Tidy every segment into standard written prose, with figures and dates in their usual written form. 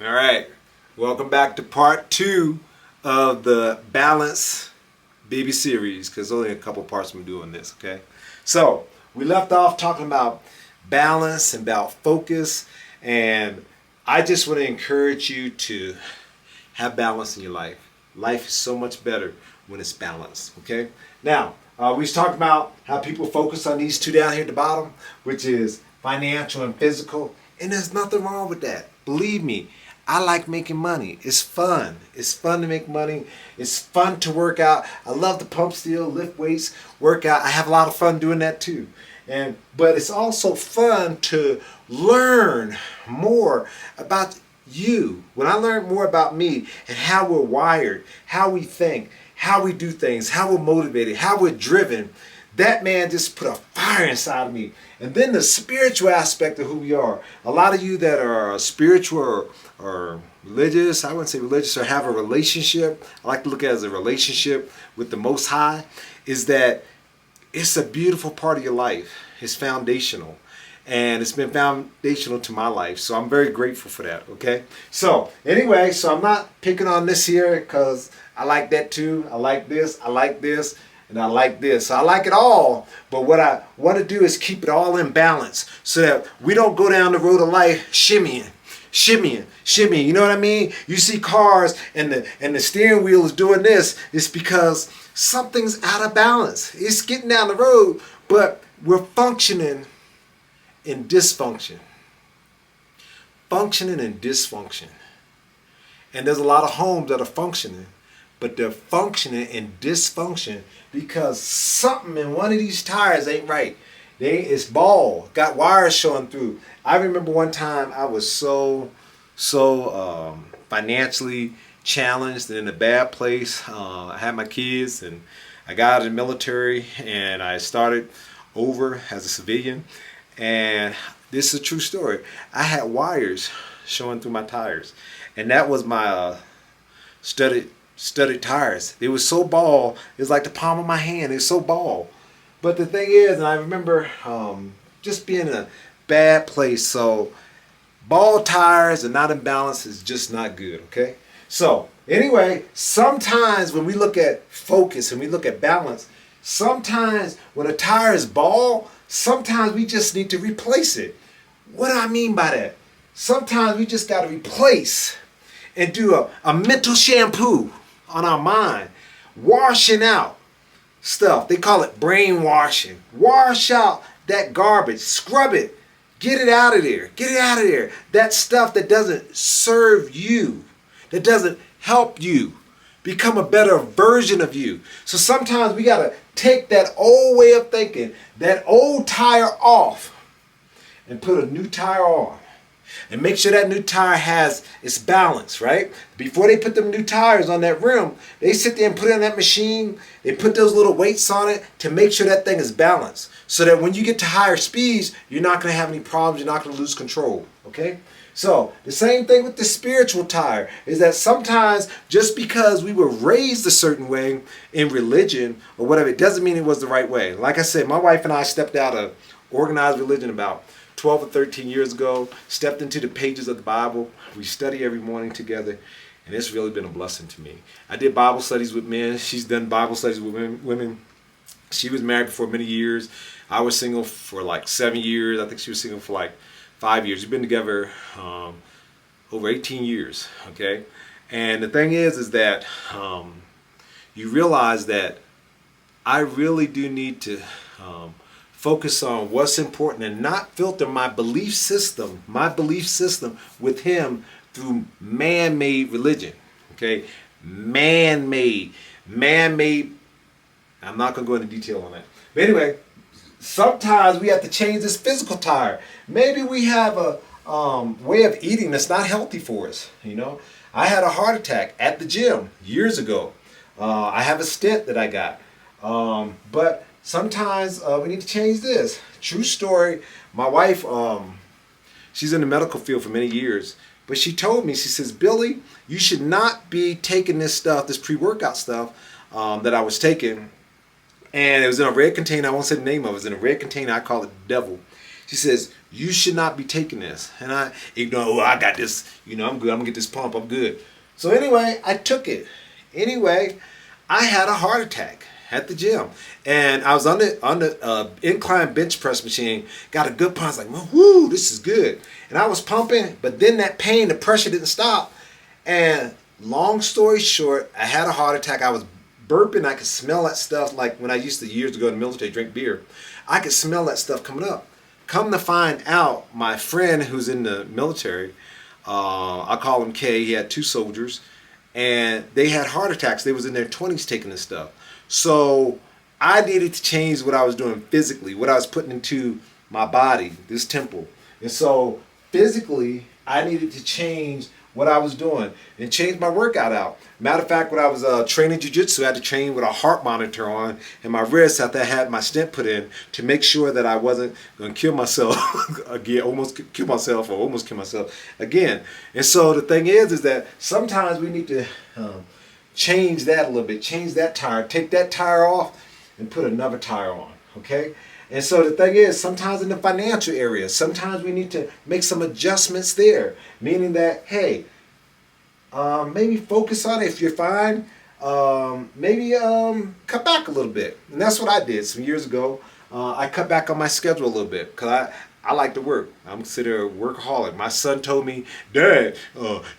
All right, welcome back to part two of the Balance Baby series, because only a couple parts I'm doing this, okay? So, we left off talking about balance and about focus, and I just want to encourage you to have balance in your life. Life is so much better when it's balanced, okay? Now, we talked about how people focus on these two down here at the bottom, which is financial and physical, and there's nothing wrong with that. Believe me, I like making money. It's fun. It's fun to make money. It's fun to work out. I love to pump steel, lift weights, work out. I have a lot of fun doing that too. But it's also fun to learn more about you. When I learn more about me and how we're wired, how we think, how we do things, how we're motivated, how we're driven, that man just put a fire inside of me. And then the spiritual aspect of who we are. A lot of you that are spiritual or religious, I wouldn't say religious, or have a relationship, I like to look at it as a relationship with the Most High, is that it's a beautiful part of your life. It's foundational. And it's been foundational to my life. So I'm very grateful for that, okay? So anyway, I'm not picking on this here because I like that too. I like this, and I like this. So I like it all, but what I want to do is keep it all in balance so that we don't go down the road of life shimmying. You know what I mean? You see cars and the steering wheel is doing this. It's because something's out of balance. It's getting down the road, but we're functioning in dysfunction. Functioning in dysfunction. And there's a lot of homes that are functioning, but they're functioning in dysfunction because something in one of these tires ain't right. It's bald, got wires showing through. I remember one time I was so financially challenged and in a bad place. I had my kids and I got out of the military and I started over as a civilian. And this is a true story. I had wires showing through my tires, and that was my studded tires. They were so bald, it was like the palm of my hand. It was so bald. But the thing is, and I remember just being in a bad place. So bald tires and not in balance is just not good, okay? So anyway, sometimes when we look at focus and we look at balance, sometimes when a tire is bald, sometimes we just need to replace it. What do I mean by that? Sometimes we just got to replace and do a mental shampoo on our mind, washing out stuff. They call it brainwashing. Wash out that garbage, scrub it, get it out of there, get it out of there. That stuff that doesn't serve you, that doesn't help you become a better version of you. So sometimes we got to take that old way of thinking, that old tire off, and put a new tire on. And make sure that new tire has its balance, right? Before they put them new tires on that rim, they sit there and put it in that machine. They put those little weights on it to make sure that thing is balanced. So that when you get to higher speeds, you're not going to have any problems. You're not going to lose control, okay? So the same thing with the spiritual tire is that sometimes just because we were raised a certain way in religion or whatever, it doesn't mean it was the right way. Like I said, my wife and I stepped out of organized religion about 12 or 13 years ago, stepped into the pages of the Bible. We study every morning together, and it's really been a blessing to me. I did Bible studies with men. She's done Bible studies with women. She was married for many years. I was single for like 7 years. I think she was single for like 5 years. We've been together over 18 years, okay? And the thing is that you realize that I really do need to focus on what's important and not filter my belief system with him through man-made religion, okay? Man-made. I'm not going to go into detail on that. But anyway, sometimes we have to change this physical tire. Maybe we have a way of eating that's not healthy for us, you know? I had a heart attack at the gym years ago. I have a stent that I got. But sometimes we need to change this. True story. My wife, she's in the medical field for many years. But she told me, she says, Billy, you should not be taking this stuff, this pre-workout stuff that I was taking. And it was in a red container. I won't say the name of it. It was in a red container. I call it the devil. She says, You should not be taking this. And I ignore, oh, I got this. I'm good. I'm going to get this pump. I'm good. So anyway, I took it. Anyway, I had a heart attack at the gym. And I was on the incline bench press machine. Got a good pump. I was like, whoo, this is good. And I was pumping. But then that pain, the pressure didn't stop. And long story short, I had a heart attack. I was burping. I could smell that stuff like when I used to years ago in the military drink beer. I could smell that stuff coming up. Come to find out, my friend who's in the military, I call him K, he had 2 soldiers, and they had heart attacks. They was in their 20s taking this stuff. So I needed to change what I was doing physically, what I was putting into my body, this temple. And so physically, I needed to change what I was doing and change my workout out. Matter of fact, when I was training jiu-jitsu, I had to train with a heart monitor on, and my wrist after I had my stent put in to make sure that I wasn't going to kill myself again, almost kill myself again. And so the thing is that sometimes we need to change that a little bit, change that tire, take that tire off and put another tire on, okay? And so the thing is, sometimes in the financial area, sometimes we need to make some adjustments there. Meaning that, hey, maybe focus on it if you're fine. Maybe cut back a little bit. And that's what I did some years ago. I cut back on my schedule a little bit because I like to work. I'm considered a workaholic. My son told me, Dad,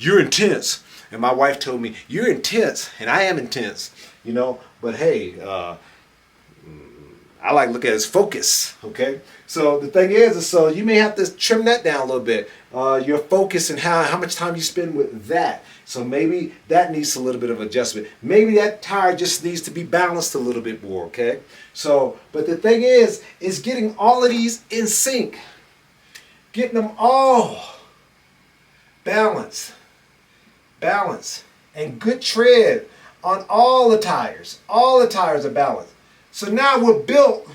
you're intense. And my wife told me, you're intense. And I am intense, But hey, I like to look at it as focus, okay? So the thing is so you may have to trim that down a little bit. Your focus and how much time you spend with that. So maybe that needs a little bit of adjustment. Maybe that tire just needs to be balanced a little bit more, okay? So, but the thing is getting all of these in sync. Getting them all balanced. And good tread on all the tires. All the tires are balanced. So now we're built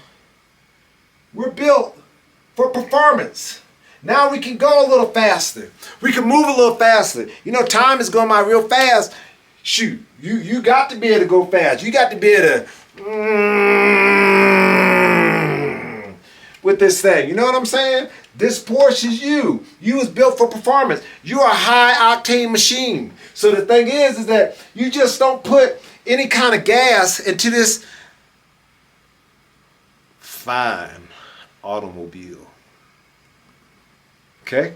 for performance. Now we can go a little faster. We can move a little faster. Time is going by real fast. Shoot, you got to be able to go fast. You got to be able to with this thing. You know what I'm saying? This Porsche is you. You was built for performance. You're a high octane machine. So the thing is that you just don't put any kind of gas into this fine automobile. Okay?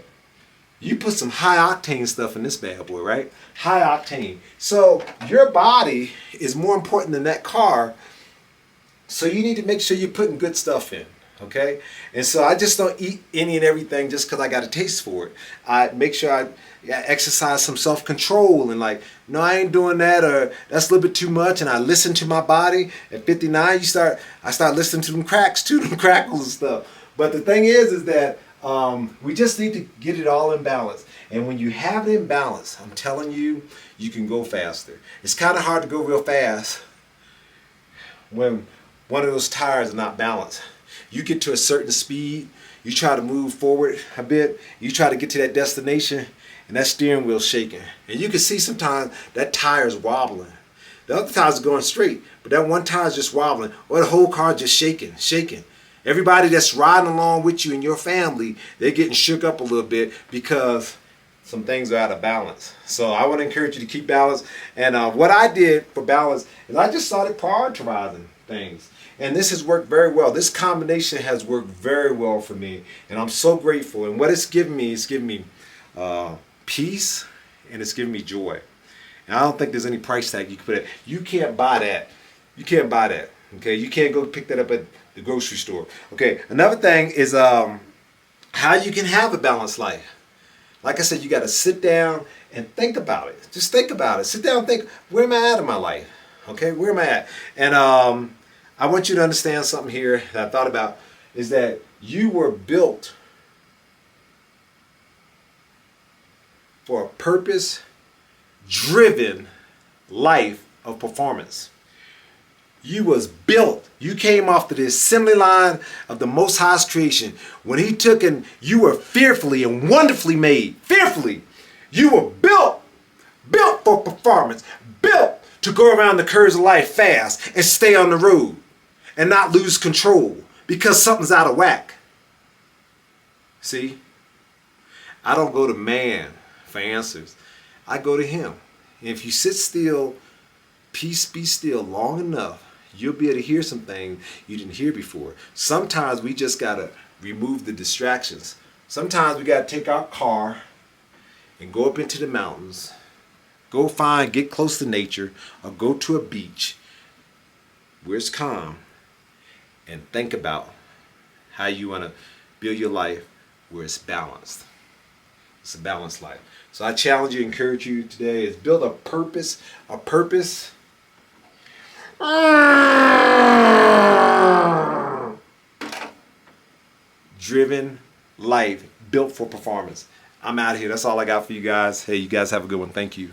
You put some high octane stuff in this bad boy, right? High octane. So your body is more important than that car. So you need to make sure you're putting good stuff in. Okay? And so I just don't eat any and everything just because I got a taste for it. I make sure I exercise some self-control and no, I ain't doing that, or that's a little bit too much, and I listen to my body. At 59, I start listening to them cracks too, them crackles and stuff. But the thing is that we just need to get it all in balance. And when you have it in balance, I'm telling you, you can go faster. It's kind of hard to go real fast when one of those tires is not balanced. You get to a certain speed, you try to move forward a bit, you try to get to that destination, and that steering wheel's shaking. And you can see sometimes that tire's wobbling. The other tire's going straight, but that one tire's just wobbling, or the whole car just shaking. Everybody that's riding along with you and your family, they're getting shook up a little bit because some things are out of balance. So I want to encourage you to keep balance. And what I did for balance is I just started prioritizing things. And this has worked very well. This combination has worked very well for me. And I'm so grateful. And what it's given me peace, and it's given me joy. And I don't think there's any price tag you can put it. You can't buy that. You can't buy that. Okay, you can't go pick that up at the grocery store. Okay, another thing is how you can have a balanced life. Like I said, you got to sit down and think about it. Just think about it. Sit down and think, where am I at in my life? Okay, where am I at? And I want you to understand something here that I thought about is that you were built for a purpose-driven life of performance. You was built. You came off to the assembly line of the Most High's creation. When he took and you were fearfully and wonderfully made. Fearfully. You were built for performance. Built to go around the curves of life fast and stay on the road and not lose control because something's out of whack. See, I don't go to man for answers. I go to him. And if you sit still, peace be still long enough, you'll be able to hear some things you didn't hear before. Sometimes we just got to remove the distractions. Sometimes we got to take our car and go up into the mountains, get close to nature, or go to a beach where it's calm and think about how you want to build your life where it's balanced. It's a balanced life. So I challenge you, encourage you today is build a purpose driven life built for performance. I'm out of here. That's all I got for you guys. Hey, you guys have a good one. Thank you.